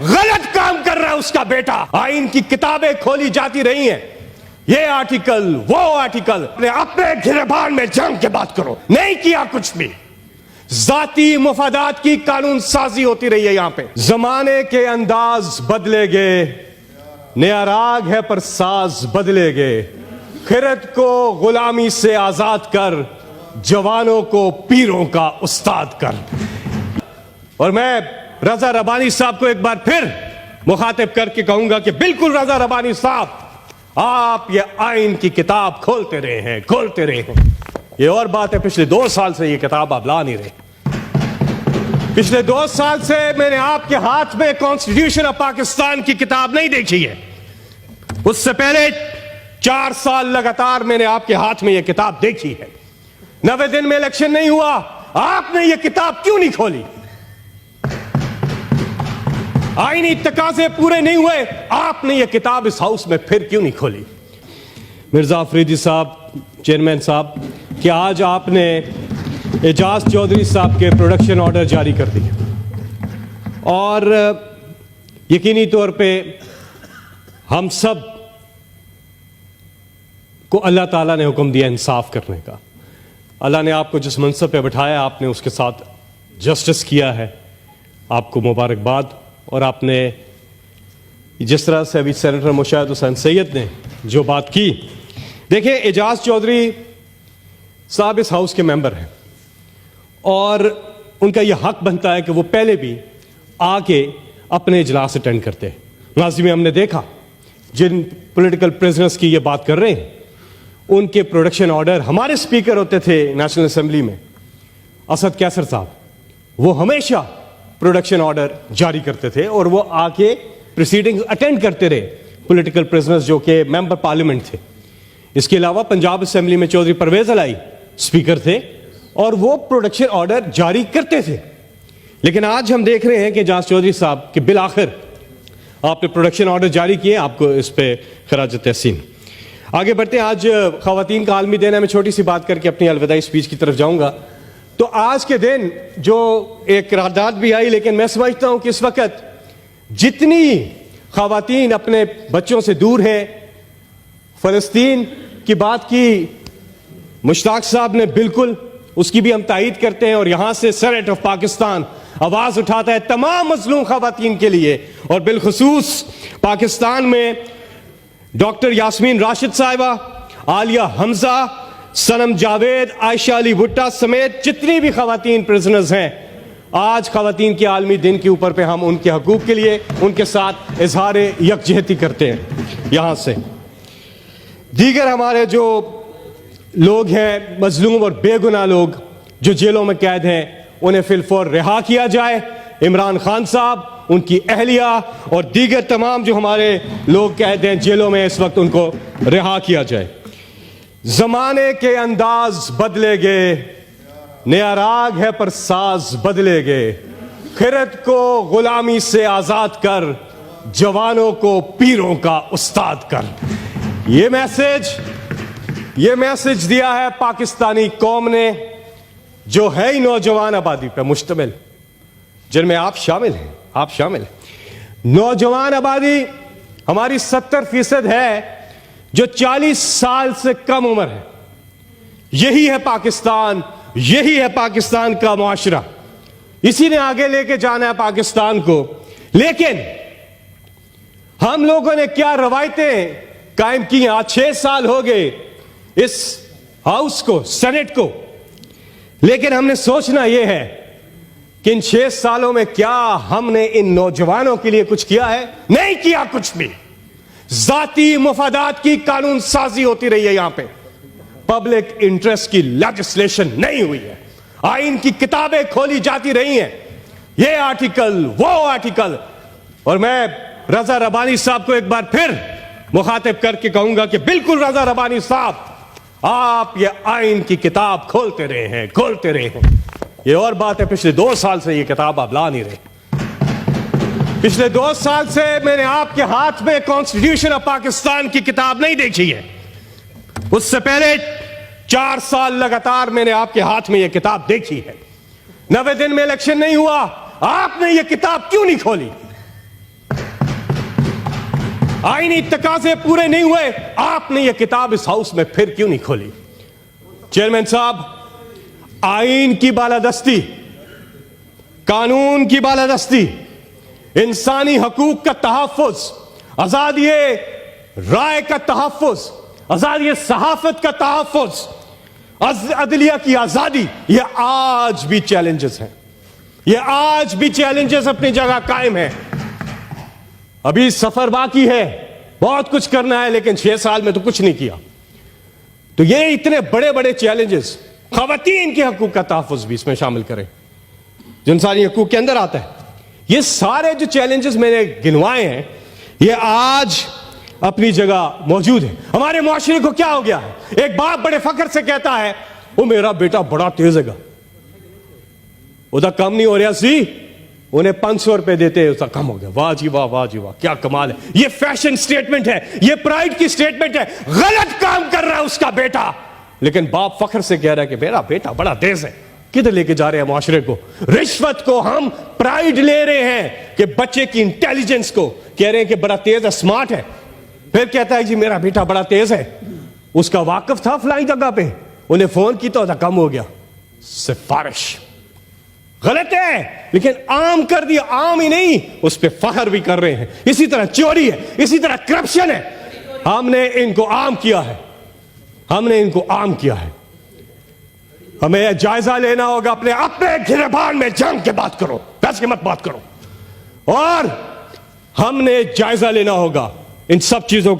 गलत काम कर रहा है उसका बेटा। आइन की किताबें खोली जाती रही हैं, ये आर्टिकल वो आर्टिकल, अपने गिरबान में जंग के बात करो। नहीं किया कुछ भी, जाती मुफादात की कानून साजी होती रही है यहां पे। जमाने के अंदाज बदले गए, नया राग है पर साज बदले गए। खिरत को गुलामी से आजाद कर, जवानों को पीरों का उस्ताद कर। और मैं रजा रबानी साहब को एक बार फिर मुखातिब करके कहूंगा कि बिल्कुल रजा रबानी साहब, आप ये आइन की किताब खोलते रहे हैं, खोलते रहे हैं। ये और बात है, पिछले 2 साल से ये किताब आप ला नहीं रहे। पिछले 2 साल से मैंने आपके हाथ में कॉन्स्टिट्यूशन ऑफ पाकिस्तान की किताब नहीं देखी है। उससे पहले 4 साल लगातार मैंने आपके हाथ में ये किताब देखी है। 90 दिन में इलेक्शन नहीं हुआ, आपने ये किताब क्यों नहीं खोली? आईनी तकाजे पूरे नहीं हुए, आपने ये किताब इस हाउस में फिर क्यों नहीं खोली? मिर्जा अफरीदी साहब, चेयरमैन साहब, कि आज आपने एजाज चौधरी साहब के प्रोडक्शन ऑर्डर जारी कर दिए और यकीनी तौर पे हम सब को अल्लाह ताला ने हुक्म दिया इंसाफ करने का। अल्लाह ने आपको जिस मनसब पे बिठाया, आपने उसके साथ जस्टिस किया है, आपको मुबारकबाद। और आपने जिस तरह से अभी सेनेटर मुशाहिद हुसैन सैयद ने जो बात की, देखिए एजाज चौधरी साहब इस हाउस के मेंबर हैं और उनका यह हक बनता है कि वो पहले भी आके अपने इजलास अटेंड करते हैं। माजी में हमने देखा जिन पॉलिटिकल प्रिजनर्स की ये बात कर रहे हैं, उनके प्रोडक्शन ऑर्डर, हमारे स्पीकर होते थे नेशनल असेंबली में असद कैसर साहब, वो हमेशा प्रोडक्शन ऑर्डर जारी करते थे और वो आके प्रोसीडिंग्स अटेंड करते रहे, पॉलिटिकल प्रिजनर्स जो कि मेंबर पार्लियामेंट थे। इसके अलावा पंजाब असेंबली में चौधरी परवेज अलाई स्पीकर थे और वो प्रोडक्शन ऑर्डर जारी करते थे। लेकिन आज हम देख रहे हैं कि एजाज चौधरी साहब के बिल आखिर आपने प्रोडक्शन ऑर्डर जारी किए, आपको इस पर खराज तहसीन। आगे बढ़ते हैं। आज खवातीन का आलमी दिन है। मैं छोटी सी बात करके अपनी अलविदाई स्पीच की तरफ जाऊंगा। तो आज के दिन जो एक करारदाद भी आई, लेकिन मैं समझता हूं कि इस वक्त जितनी खवातीन अपने बच्चों से दूर हैं, फलस्तीन की बात की मुश्ताक साहब ने, बिल्कुल उसकी भी हम तायीद करते हैं। और यहां से सेनेट ऑफ पाकिस्तान आवाज उठाता है तमाम मजलूम खवातीन के लिए, और बिलखुसूस पाकिस्तान में डॉक्टर यास्मीन राशिद साहिबा, आलिया हमजा, सनम जावेद, आयशा अली भुट्टा समेत जितनी भी खवातीन प्रिजनर्स हैं, आज खवातीन के आलमी दिन के ऊपर पे हम उनके हकूक के लिए उनके साथ इजहार यकजहती करते हैं। यहां से दीगर हमारे जो लोग हैं, मजलूम और बेगुनाह लोग जो जेलों में कैद हैं, उन्हें फिलफौर रिहा किया जाए। इमरान खान साहब, उनकी अहलिया और दीगर तमाम जो हमारे लोग कैद हैं जेलों में इस वक्त, उनको रिहा किया जाए। जमाने के अंदाज बदले गए, नया राग है पर साज बदले गए। खिरत को गुलामी से आजाद कर, जवानों को पीरों का उस्ताद कर। ये मैसेज दिया है पाकिस्तानी कौम ने, जो है ही नौजवान आबादी पर मुश्तमिल, जिनमें आप शामिल हैं। आप शामिल हैं। नौजवान आबादी हमारी 70% है जो 40 साल से कम उम्र है। यही है पाकिस्तान, यही है पाकिस्तान का मुआशरा। इसी ने आगे लेके जाना है पाकिस्तान को। लेकिन हम लोगों ने क्या रवायतें कायम की हैं। आज 6 साल हो गए इस हाउस को, सेनेट को, लेकिन हमने सोचना यह है कि इन 6 सालों में क्या हमने इन नौजवानों के लिए कुछ किया है? नहीं किया कुछ भी। जाती मुफादात की कानून साजी होती रही है यहां पे, पब्लिक इंटरेस्ट की लेजिस्लेशन नहीं हुई है। आइन की किताबें खोली जाती रही हैं, ये आर्टिकल वो आर्टिकल। और मैं रजा रबानी साहब को एक बार फिर मुखातिब करके कहूंगा कि बिल्कुल रजा रबानी साहब, आप ये आइन की किताब खोलते रहे हैं, खोलते रहे हैं। ये और बात है, पिछले 2 साल से ये किताब आप ला नहीं रहे। पिछले 2 साल से मैंने आपके हाथ में कॉन्स्टिट्यूशन ऑफ पाकिस्तान की किताब नहीं देखी है। उससे पहले 4 साल लगातार मैंने आपके हाथ में यह किताब देखी है। 90 दिन में इलेक्शन नहीं हुआ, आपने यह किताब क्यों नहीं खोली? आईनी तकाजे पूरे नहीं हुए, आपने यह किताब इस हाउस में फिर क्यों नहीं खोली? चेयरमैन साहब, आईन की बालादस्ती, कानून की बालादस्ती, इंसानी हकूक का तहफ़्फ़ुज़, आजादी राय का तहफ़्फ़ुज़, आजादी सहाफत का तहफ़्फ़ुज़, अदलिया की आजादी, ये आज भी चैलेंजेस हैं। ये आज भी चैलेंजेस अपनी जगह कायम है। अभी सफर बाकी है, बहुत कुछ करना है, लेकिन 6 साल में तो कुछ नहीं किया। तो ये इतने बड़े बड़े चैलेंजेस, खवातीन के हकूक का तहफ़्फ़ुज़ भी इसमें शामिल करें, जो इंसानी हकूक के अंदर आता है। ये सारे जो चैलेंजेस मैंने गिनवाए हैं, ये आज अपनी जगह मौजूद है। हमारे मुआशरे को क्या हो गया है? एक बाप बड़े फख्र से कहता है, वो मेरा बेटा बड़ा तेज है, उधर कम नहीं हो रहा सी, उन्हें 500 रुपए देते, उसका कम हो गया। वाह जी वाह, वाह जी वाह, क्या कमाल है। ये फैशन स्टेटमेंट है, ये प्राइड की स्टेटमेंट है। गलत काम कर रहा है उसका बेटा, लेकिन बाप फख्र से कह रहा है कि मेरा बेटा बड़ा तेज है। किधर लेके जा रहे हैं मुआशरे को? रिश्वत को हम प्राइड ले रहे हैं कि बच्चे की इंटेलिजेंस को कह रहे हैं कि बड़ा तेज है, स्मार्ट है। फिर कहता है जी मेरा बेटा बड़ा तेज है, उसका वाकिफ था फलाई जगह पे, उन्हें फोन की तो कम हो गया। सिफारिश गलत है, लेकिन आम कर दिया। आम ही नहीं, उस पर फख्र भी कर रहे हैं। इसी तरह चोरी है, इसी तरह करप्शन है। हमने इनको आम किया है, हमने इनको आम किया है। हमें यह जायजा लेना होगा, अपने अपने गिरबान में जंग के बात करो, बस की मत बात करो। और हमने जायजा लेना होगा इन सब चीजों का।